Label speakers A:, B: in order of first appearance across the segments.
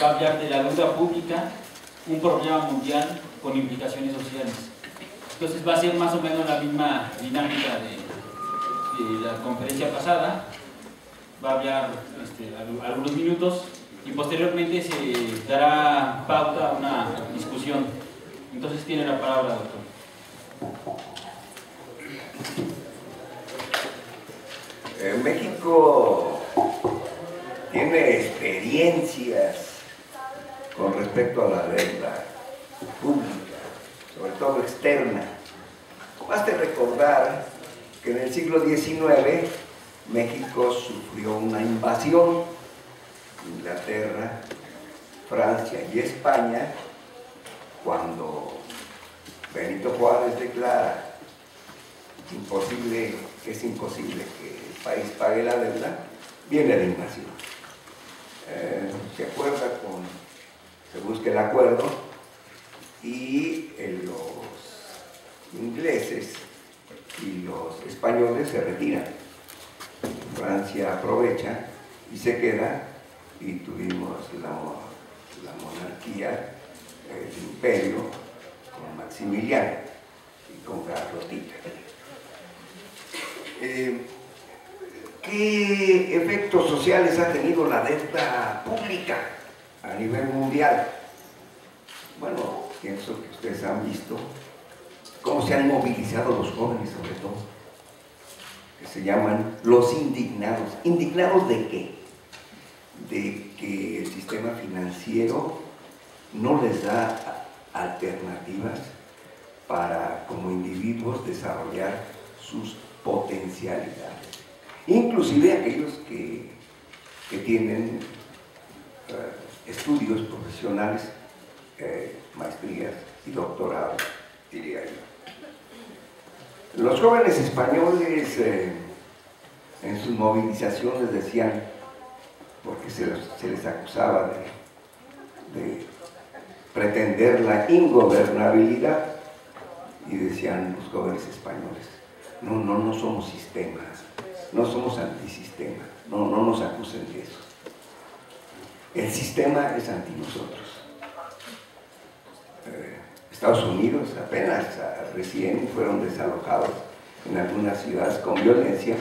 A: va a hablar de la deuda pública, un problema mundial con implicaciones sociales. Entonces va a ser más o menos la misma dinámica de la conferencia pasada. Va a hablar algunos minutos y posteriormente se dará pauta a una discusión. Entonces tiene la palabra, doctor.
B: México tiene experiencias con respecto a la deuda pública, sobre todo externa. Basta recordar que en el siglo XIX México sufrió una invasión. Inglaterra, Francia y España, cuando Benito Juárez declara que es imposible que el país pague la deuda, viene la invasión. Se busca el acuerdo y los ingleses y los españoles se retiran. Francia aprovecha y se queda, y tuvimos la monarquía, el imperio, con Maximiliano y con Carlos Tito. ¿Qué efectos sociales ha tenido la deuda pública a nivel mundial? Bueno, pienso que ustedes han visto cómo se han movilizado los jóvenes, sobre todo, que se llaman los indignados. ¿Indignados de qué? De que el sistema financiero no les da alternativas para, como individuos, desarrollar sus potencialidades. Inclusive aquellos que tienen estudios profesionales, maestrías y doctorados, diría yo. Los jóvenes españoles en sus movilizaciones decían, porque se les acusaba de pretender la ingobernabilidad, y decían los jóvenes españoles, no somos sistemas, no somos antisistema, no nos acusen de eso. El sistema es anti nosotros. Estados Unidos apenas recién fueron desalojados en algunas ciudades con violencia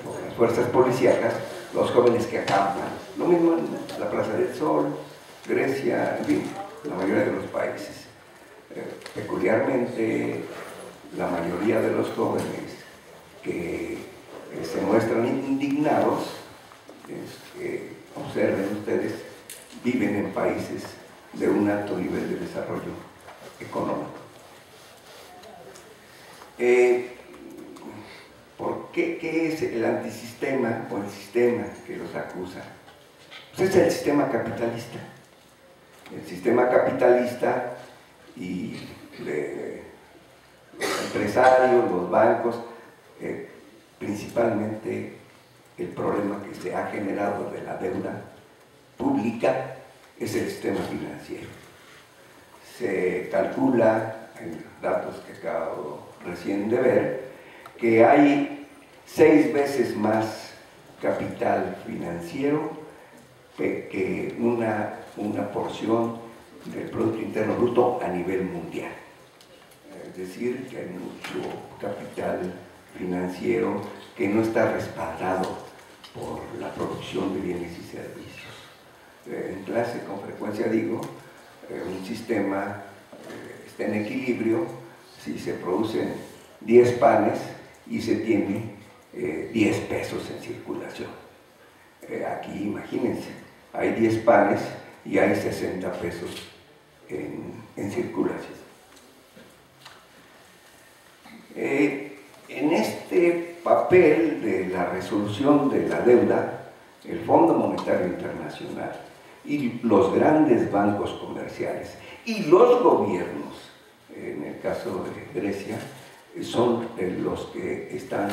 B: por las fuerzas policíacas, los jóvenes que acampan. Lo mismo en la Plaza del Sol, Grecia, en fin, la mayoría de los países. Peculiarmente, la mayoría de los jóvenes que se muestran indignados, observen ustedes, viven en países de un alto nivel de desarrollo económico. ¿Por qué? ¿Qué es el antisistema o el sistema que los acusa? Pues es el sistema capitalista. El sistema capitalista y los empresarios, los bancos, principalmente el problema que se ha generado de la deuda pública es el sistema financiero. Se calcula, en datos que acabo recién de ver, que hay 6 veces más capital financiero que una porción del Producto Interno Bruto a nivel mundial. Es decir, que hay mucho capital financiero que no está respaldado por la producción de bienes y servicios. En clase con frecuencia digo, un sistema está en equilibrio si se producen 10 panes y se tiene 10 pesos en circulación. Aquí imagínense, hay 10 panes y hay 60 pesos en circulación. En este papel de la resolución de la deuda, el Fondo Monetario Internacional y los grandes bancos comerciales y los gobiernos, en el caso de Grecia, son los que están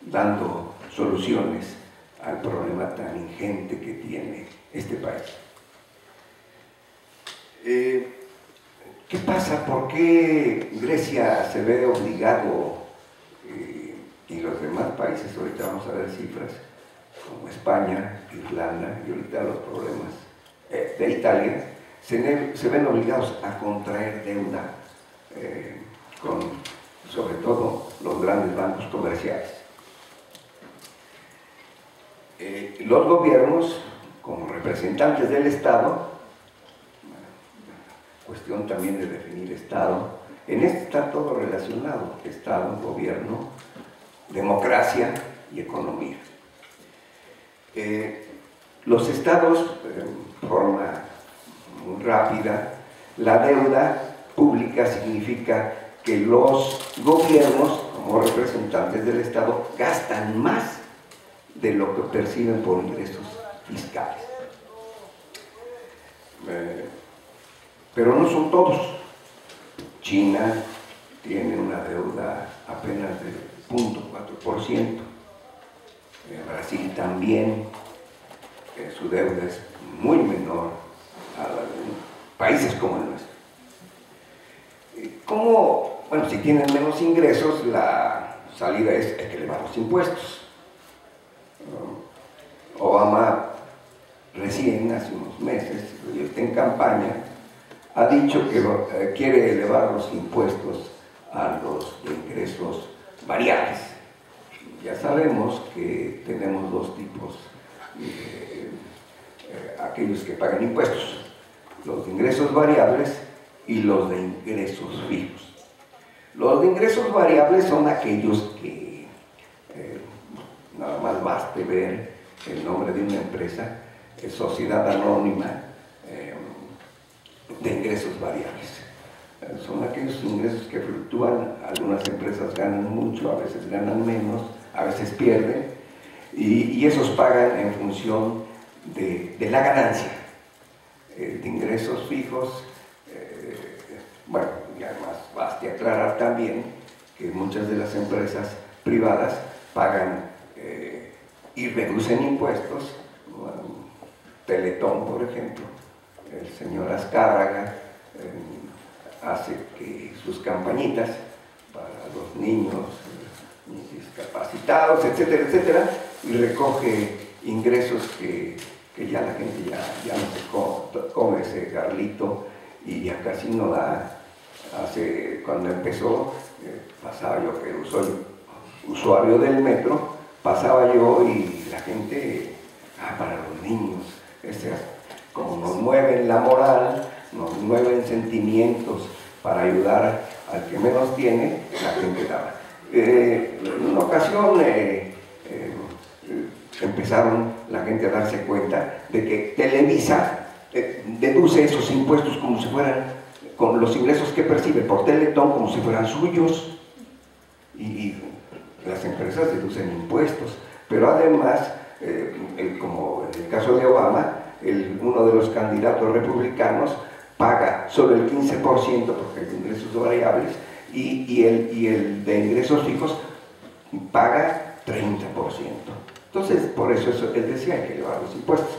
B: dando soluciones al problema tan ingente que tiene este país. ¿Qué pasa? ¿Por qué Grecia se ve obligado, y los demás países, ahorita vamos a ver cifras, como España, Irlanda y ahorita los problemas de Italia, se ven obligados a contraer deuda con, sobre todo, los grandes bancos comerciales. Los gobiernos, como representantes del Estado, cuestión también de definir Estado, en esto está todo relacionado: Estado, gobierno, democracia y economía. Los estados, en forma muy rápida, la deuda pública significa que los gobiernos, como representantes del Estado, gastan más de lo que perciben por ingresos fiscales. Pero no son todos. China tiene una deuda apenas del 0.4%. Brasil también, su deuda es muy menor a la de países como el nuestro. ¿Cómo? Bueno, si tienen menos ingresos, la salida es que elevar los impuestos. Obama recién, hace unos meses, y está en campaña, ha dicho que quiere elevar los impuestos a los de ingresos variables. Ya sabemos que tenemos dos tipos, aquellos que pagan impuestos: los de ingresos variables y los de ingresos fijos. Los de ingresos variables son aquellos que nada más baste ver el nombre de una empresa, sociedad anónima de ingresos variables. Son aquellos ingresos que fluctúan. Algunas empresas ganan mucho, a veces ganan menos, a veces pierden, y esos pagan en función de la ganancia. De ingresos fijos, bueno, y además baste aclarar también que muchas de las empresas privadas pagan y reducen impuestos. Teletón, por ejemplo, el señor Azcárraga hace que sus campañitas para los niños discapacitados, etcétera, etcétera, y recoge ingresos que ya la gente ya no se come ese garlito y ya casi no da. Cuando empezó, pasaba yo, que soy usuario del metro, pasaba yo y la gente, para los niños, como nos mueven la moral, nos mueven sentimientos para ayudar al que menos tiene, la gente daba. En una ocasión empezaron la gente a darse cuenta de que Televisa deduce esos impuestos como si fueran, con los ingresos que percibe por Teletón, como si fueran suyos, y las empresas deducen impuestos. Pero además, como en el caso de Obama, uno de los candidatos republicanos paga solo el 15% porque hay ingresos variables, y el de ingresos fijos paga 30%. Entonces, por eso él decía: hay que elevar los impuestos.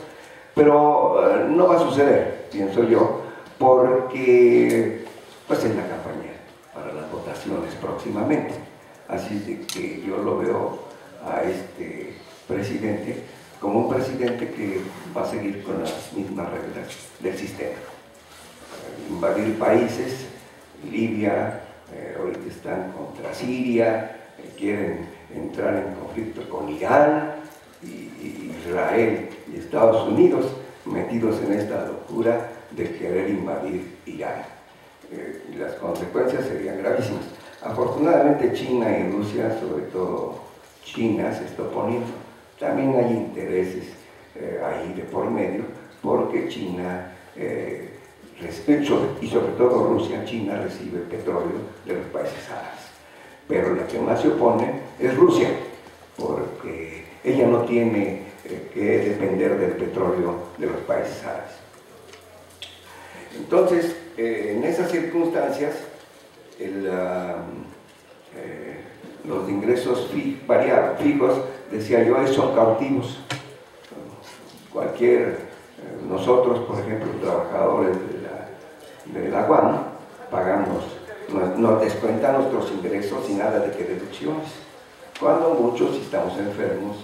B: Pero no va a suceder, pienso yo, porque pues es la campaña para las votaciones próximamente. Así de que yo lo veo a este presidente como un presidente que va a seguir con las mismas reglas del sistema. Invadir países, Libia, ahorita están contra Siria, quieren entrar en conflicto con Irán, y Israel y Estados Unidos metidos en esta locura de querer invadir Irán. Las consecuencias serían gravísimas. Afortunadamente China y Rusia, sobre todo China, se está oponiendo. También hay intereses ahí de por medio, porque China, y sobre todo Rusia, China recibe petróleo de los países árabes. Pero la que más se opone es Rusia, porque ella no tiene que depender del petróleo de los países árabes. Entonces, en esas circunstancias, los ingresos fijos, decía yo, son cautivos. Nosotros, por ejemplo, trabajadores de la UAM, pagamos, nos descuentan nuestros ingresos sin nada de que deducciones. Cuando muchos, si estamos enfermos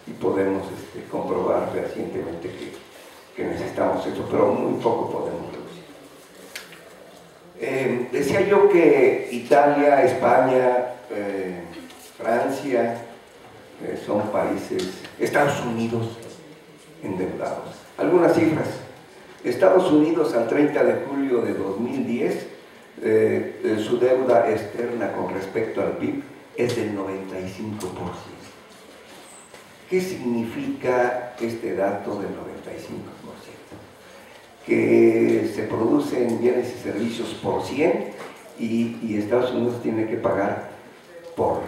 B: y podemos comprobar recientemente que necesitamos eso, pero muy poco podemos reducir. Decía yo que Italia, España, Francia son países, Estados Unidos endeudados. Algunas cifras. Estados Unidos al 30 de julio de 2010, su deuda externa con respecto al PIB es del 95%. ¿Qué significa este dato del 95%? Que se producen bienes y servicios por 100 y Estados Unidos tiene que pagar por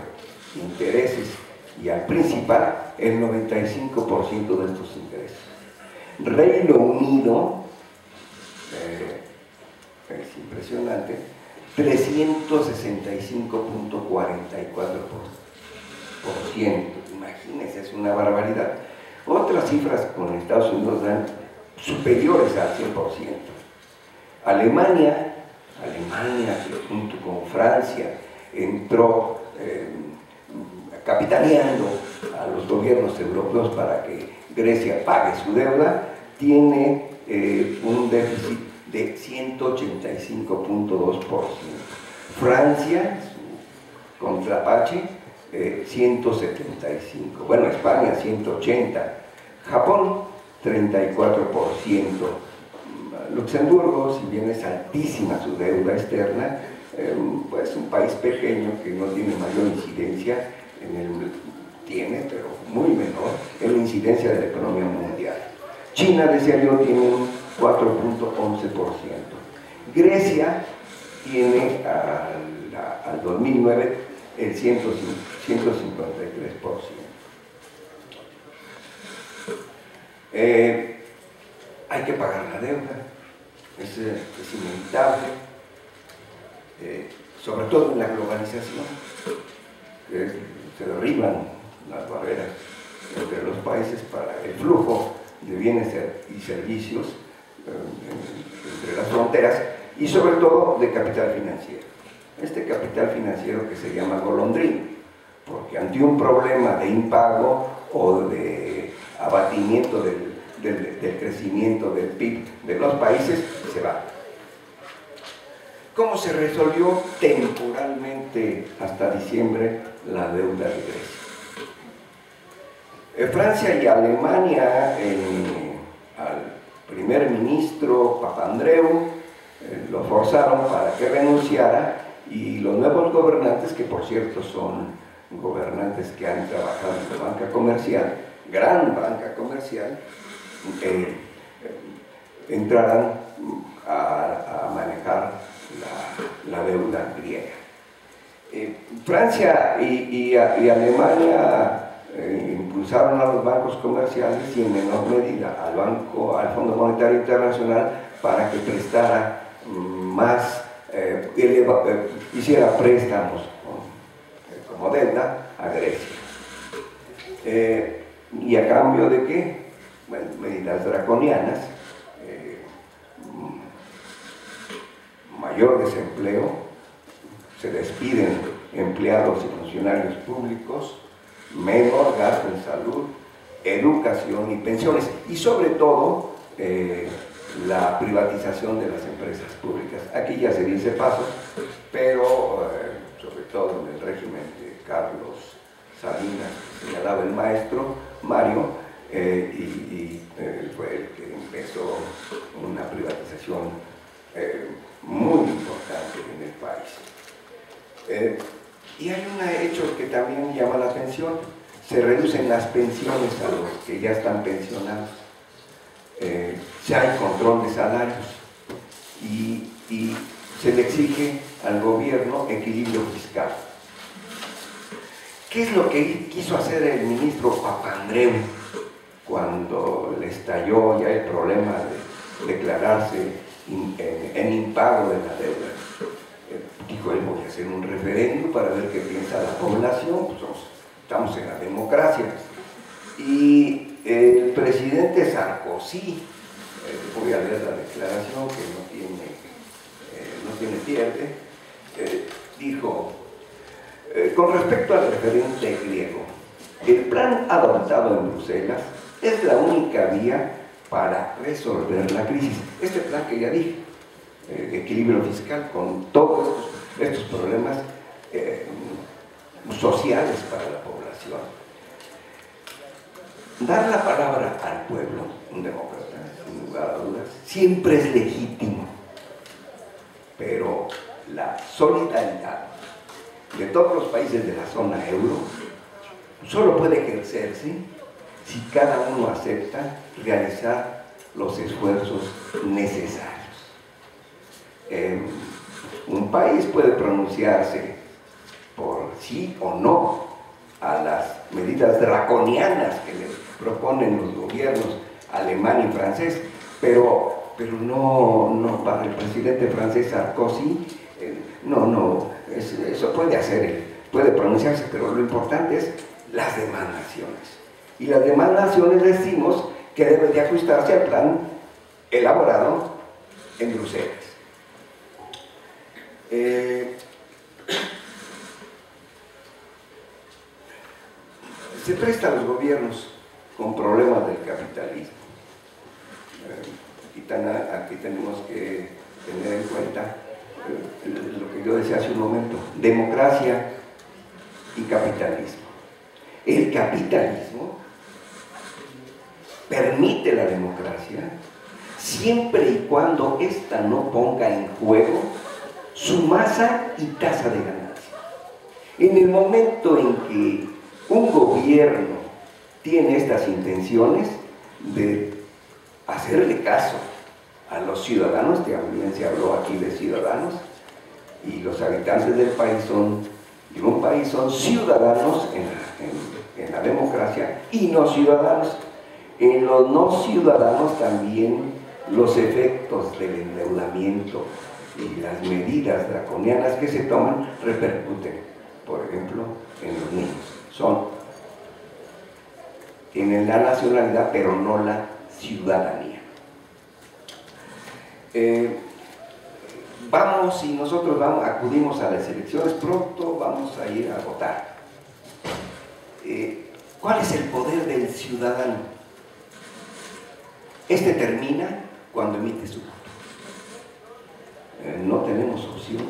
B: intereses y al principal el 95% de estos intereses. Reino Unido, es impresionante, 365.44%. Imagínense, es una barbaridad. Otras cifras con Estados Unidos dan superiores al 100%. Alemania, que junto con Francia entró capitaneando a los gobiernos europeos para que Grecia pague su deuda, tiene un déficit de 185.2%. Francia, su contrapache, 175%. Bueno, España, 180%. Japón, 34%. Luxemburgo, si bien es altísima su deuda externa, pues un país pequeño que no tiene mayor incidencia tiene, pero muy menor, en la incidencia de la economía mundial. China, decía yo, tiene un 4.11%. Grecia tiene al 2009 el 153%. Hay que pagar la deuda, es inevitable, sobre todo en la globalización, se derriban las barreras entre los países para el flujo de bienes y servicios entre las fronteras y sobre todo de capital financiero. Este capital financiero que se llama golondrino, porque ante un problema de impago o de abatimiento del crecimiento del PIB de los países, se va. ¿Cómo se resolvió temporalmente hasta diciembre la deuda de Grecia? Francia y Alemania, al primer ministro Papandreou, lo forzaron para que renunciara, y los nuevos gobernantes, que por cierto son gobernantes que han trabajado en la banca comercial, gran banca comercial, entrarán a manejar la deuda griega. Francia y Alemania impulsaron a los bancos comerciales y en menor medida al Fondo Monetario Internacional para que prestara más, hiciera préstamos como deuda a Grecia. ¿Y a cambio de qué? Bueno, medidas draconianas, mayor desempleo, se despiden empleados y funcionarios públicos, menor gasto en salud, educación y pensiones, y sobre todo la privatización de las empresas públicas. Aquí ya se dice paso, pero sobre todo en el régimen de Carlos Salinas, señalaba el maestro Mario, fue el que empezó una privatización muy importante en el país. Y hay un hecho que también llama la atención: se reducen las pensiones a los que ya están pensionados, se hay control de salarios y se le exige al gobierno equilibrio fiscal. ¿Qué es lo que quiso hacer el ministro Papandreou cuando le estalló ya el problema de declararse en impago de la deuda? Dijo él: voy a hacer un referéndum para ver qué piensa la población, pues estamos en la democracia. Y el presidente Sarkozy, voy a leer la declaración que no tiene pierde, dijo: con respecto al referente griego, El plan adoptado en Bruselas es la única vía para resolver la crisis. Este plan que ya dije, equilibrio fiscal, con todos estos problemas sociales para la población. Dar la palabra al pueblo, un demócrata, sin lugar a dudas, siempre es legítimo, pero la solidaridad de todos los países de la zona euro solo puede ejercerse si cada uno acepta realizar los esfuerzos necesarios. Un país puede pronunciarse por sí o no a las medidas draconianas que le proponen los gobiernos alemán y francés, pero no para el presidente francés Sarkozy, eso puede hacer, puede pronunciarse, pero lo importante es las demás naciones. Y las demás naciones decimos que deben de ajustarse al plan elaborado en Bruselas. Se presta a los gobiernos con problemas del capitalismo. Aquí tenemos que tener en cuenta lo que yo decía hace un momento: democracia y capitalismo. El capitalismo permite la democracia siempre y cuando ésta no ponga en juego su masa y tasa de ganancia. En el momento en que un gobierno tiene estas intenciones de hacerle caso a los ciudadanos, también se habló aquí de ciudadanos, y los habitantes del país de un país son ciudadanos en la democracia y no ciudadanos. En los no ciudadanos también los efectos del endeudamiento y las medidas draconianas que se toman repercuten, por ejemplo, en los niños. Tienen la nacionalidad, pero no la ciudadanía. Si nosotros acudimos a las elecciones, pronto vamos a ir a votar. ¿Cuál es el poder del ciudadano? Este termina cuando emite su voto. No tenemos opciones.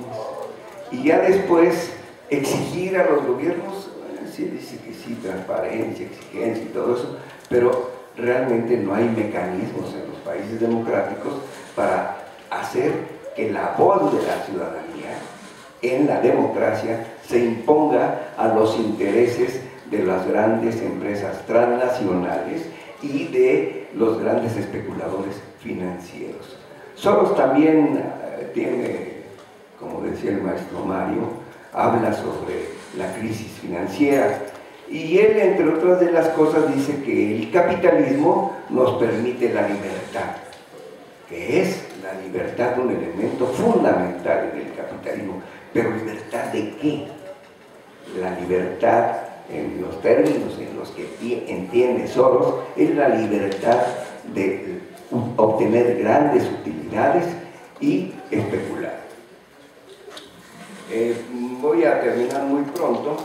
B: Y ya después exigir a los gobiernos, sí dice que sí, transparencia, exigencia y todo eso, pero realmente no hay mecanismos en los países democráticos para hacer que la voz de la ciudadanía en la democracia se imponga a los intereses de las grandes empresas transnacionales y de los grandes especuladores financieros. Soros también tiene, como decía el maestro Mario, habla sobre la crisis financiera, y él, entre otras de las cosas, dice que el capitalismo nos permite la libertad, que es la libertad un elemento fundamental en el capitalismo. Pero ¿libertad de qué? La libertad, en los términos en los que entiende Soros, es la libertad de obtener grandes utilidades y especular. Voy a terminar muy pronto.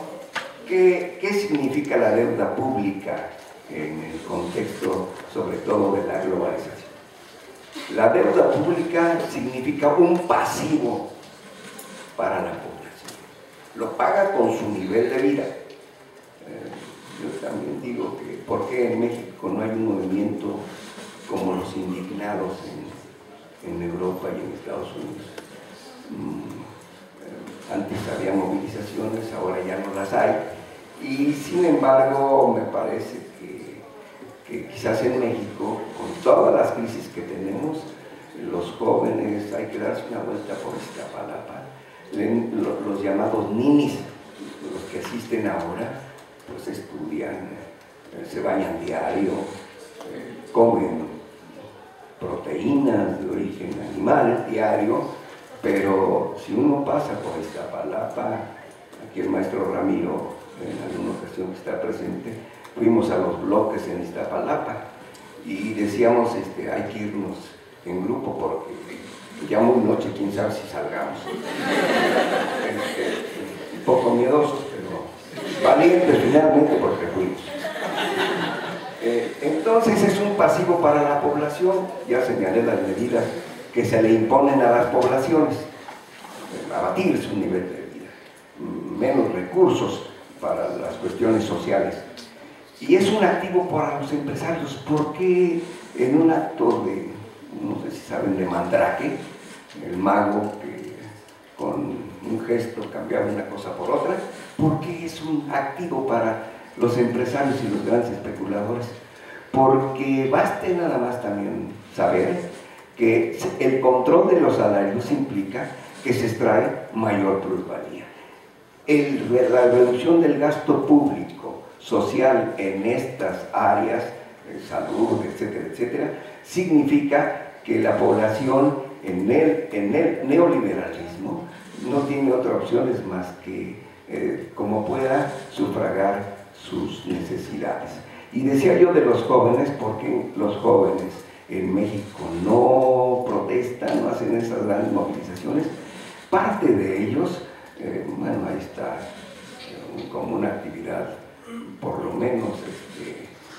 B: ¿Qué significa la deuda pública en el contexto, sobre todo, de la globalización? La deuda pública significa un pasivo para la población. Lo paga con su nivel de vida. Yo también digo que ¿por qué en México no hay un movimiento como los indignados en Europa y en Estados Unidos? Antes había movilizaciones, ahora ya no las hay, y sin embargo me parece que quizás en México, con todas las crisis que tenemos, los jóvenes, hay que darse una vuelta por Iztapalapa, los llamados ninis, los que asisten ahora, pues estudian, se bañan diario, comen proteínas de origen animal diario. Pero si uno pasa por Iztapalapa, aquí el maestro Ramiro, en alguna ocasión que está presente, fuimos a los bloques en Iztapalapa y decíamos, hay que irnos en grupo porque ya muy noche, quién sabe si salgamos. Un poco miedosos, pero valientes finalmente porque fuimos. Entonces es un pasivo para la población. Ya señalé las medidas que se le imponen a las poblaciones: abatir su nivel de vida, menos recursos para las cuestiones sociales. Y es un activo para los empresarios, porque en un acto de, no sé si saben, de Mandrake, el mago que con un gesto cambiaba una cosa por otra, porque es un activo para los empresarios y los grandes especuladores, porque baste nada más también saber que el control de los salarios implica que se extrae mayor plusvalía. La reducción del gasto público social en estas áreas, salud, etcétera, etcétera, significa que la población en el neoliberalismo no tiene otra opción más que como pueda sufragar sus necesidades. Y decía yo de los jóvenes, porque los jóvenes en México no protestan, no hacen esas grandes movilizaciones. Parte de ellos, bueno, ahí está como una actividad por lo menos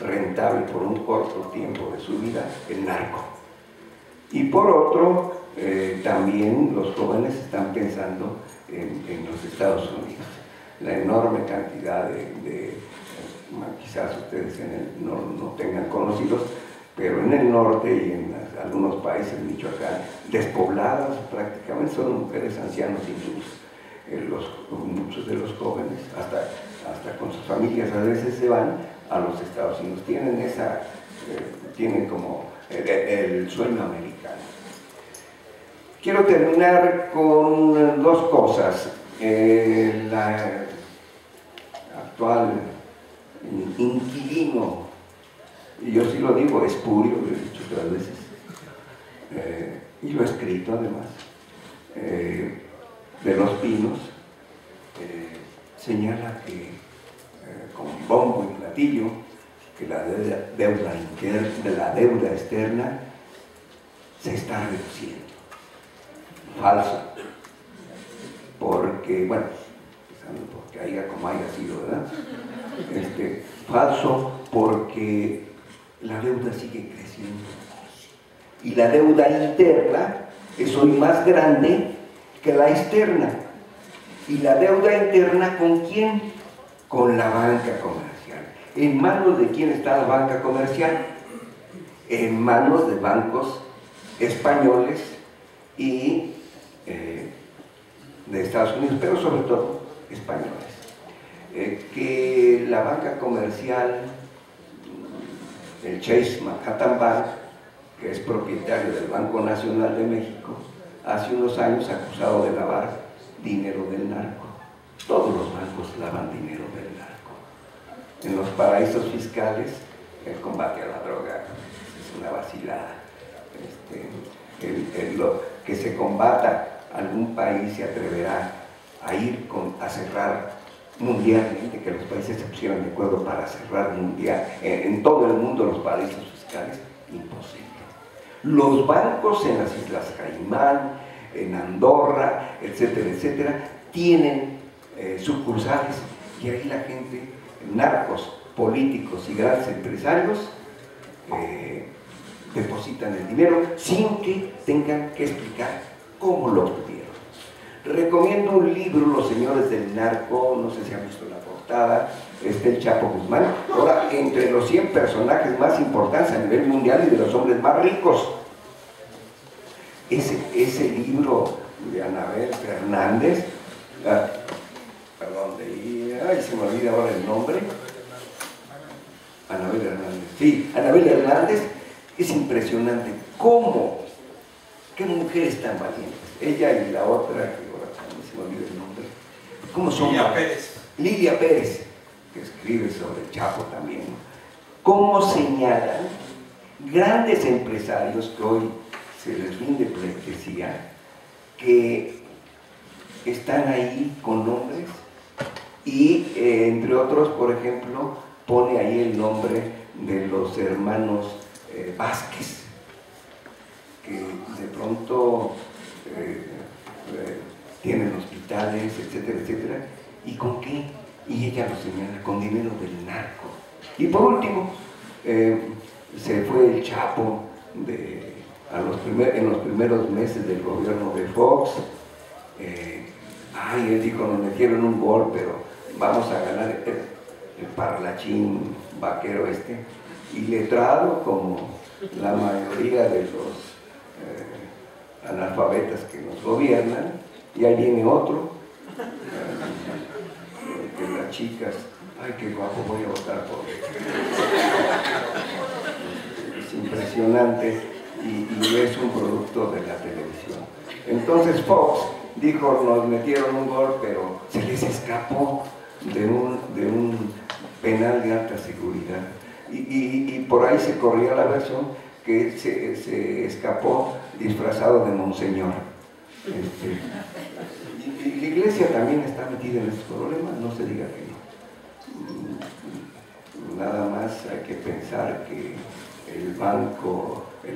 B: rentable por un corto tiempo de su vida, el narco. Y por otro, también los jóvenes están pensando en los Estados Unidos. La enorme cantidad quizás ustedes no tengan conocidos, pero en el norte y en algunos países, Michoacán, despobladas prácticamente, son mujeres, ancianos hindúes. Muchos de los jóvenes, hasta con sus familias, a veces se van a los Estados Unidos. Tienen como el sueño americano. Quiero terminar con dos cosas. La actual inquilino, y yo sí lo digo, espurio, lo he dicho otras veces, y lo he escrito además, de Los Pinos, señala que con bombo y platillo que la deuda externa se está reduciendo. Falso, porque, bueno, porque haya como haya sido, ¿verdad? Falso, porque la deuda sigue creciendo y la deuda interna es hoy más grande que la externa. ¿Y la deuda interna con quién? Con la banca comercial. ¿En manos de quién está la banca comercial? En manos de bancos españoles y de Estados Unidos, pero sobre todo españoles. Que la banca comercial, el Chase Manhattan Bank, que es propietario del Banco Nacional de México, hace unos años acusado de lavar dinero del narco. Todos los bancos lavan dinero del narco. En los paraísos fiscales, el combate a la droga es una vacilada. Que se combata, algún país se atreverá a ir a cerrar mundialmente, que los países se pusieran de acuerdo para cerrar en todo el mundo los paraísos fiscales. Imposible. Los bancos en las Islas Caimán, en Andorra, etcétera, etcétera, tienen sucursales, y ahí la gente, narcos, políticos y grandes empresarios depositan el dinero sin que tengan que explicar cómo lo obtuvieron. Recomiendo un libro, Los Señores del Narco, no sé si han visto la portada, el Chapo Guzmán. Ahora, entre los 100 personajes más importantes a nivel mundial y de los hombres más ricos. Ese libro de Anabel Hernández, perdón, se me olvida ahora el nombre. Anabel Hernández, sí, Anabel Hernández, es impresionante cómo, qué mujeres tan valientes. Ella y la otra, que ahora se me olvida el nombre, ¿cómo son? Lilia Pérez, que escribe sobre el Chapo también, ¿no? Cómo señalan grandes empresarios que hoy se les rinde pleitesía, que están ahí con nombres y entre otros, por ejemplo, pone ahí el nombre de los hermanos Vázquez, que de pronto tienen hospitales, etcétera, etcétera. ¿Y con qué? y ella lo señala con dinero del narco. Y por último, se fue el Chapo en los primeros meses del gobierno de Fox. Él dijo, nos metieron un gol, pero vamos a ganar el parlachín vaquero y letrado como la mayoría de los analfabetas que nos gobiernan, y ahí viene otro, que las chicas, ay qué guapo, voy a votar por él. Es impresionante y es un producto de la televisión. Entonces Fox dijo, nos metieron un gol, pero se les escapó de un penal de alta seguridad. Y por ahí se corría la versión que se escapó disfrazado de monseñor. Y la iglesia también está metida en esos problemas, no se diga que no. Nada más hay que pensar que el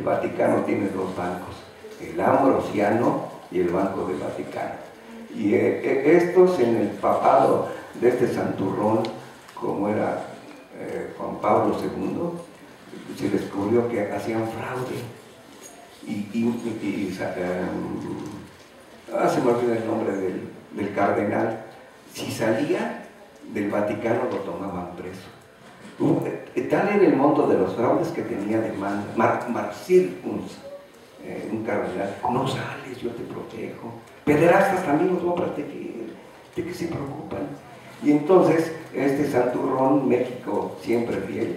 B: Vaticano tiene dos bancos, el Ambrosiano y el Banco del Vaticano. Y estos en el papado de este santurrón, como era Juan Pablo II, se descubrió que hacían fraude se me olvida el nombre del cardenal. Si salía del Vaticano lo tomaban preso. Tal era el monto de los fraudes que tenía demanda. Marcircus, un cardenal, no sales, yo te protejo. Pederastas también los voy a proteger, ¿de qué se preocupan? Y entonces este santurrón, México siempre fiel,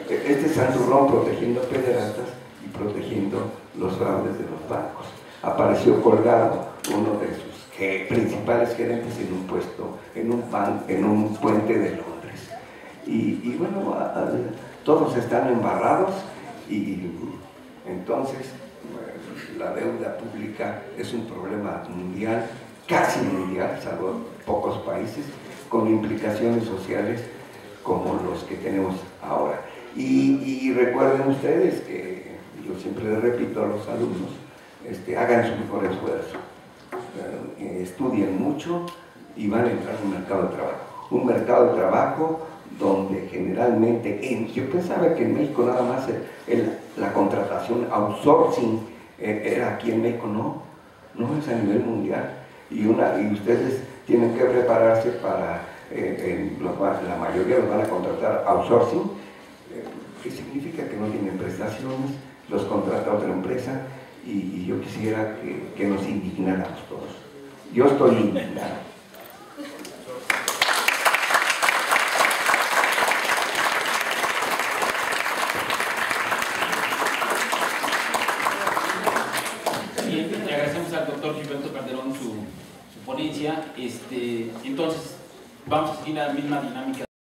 B: este santurrón protegiendo pederastas y protegiendo los fraudes de los bancos. Apareció colgado uno de sus principales gerentes en un puesto, en un puente de Londres. Y bueno, todos están embarrados y entonces la deuda pública es un problema mundial, casi mundial, salvo pocos países, con implicaciones sociales como los que tenemos ahora. Y recuerden ustedes que yo siempre les repito a los alumnos, hagan su mejor esfuerzo, estudien mucho y van a entrar en un mercado de trabajo. Un mercado de trabajo donde generalmente, yo pensaba que en México nada más la contratación outsourcing era aquí en México, no es a nivel mundial. Y ustedes tienen que prepararse para, la mayoría los van a contratar outsourcing, que significa que no tienen prestaciones, los contrata otra empresa, y yo quisiera que nos indignáramos todos. Yo estoy indignado.
A: Bien, le agradecemos al doctor Gilberto Calderón su ponencia. Entonces, vamos a seguir la misma dinámica.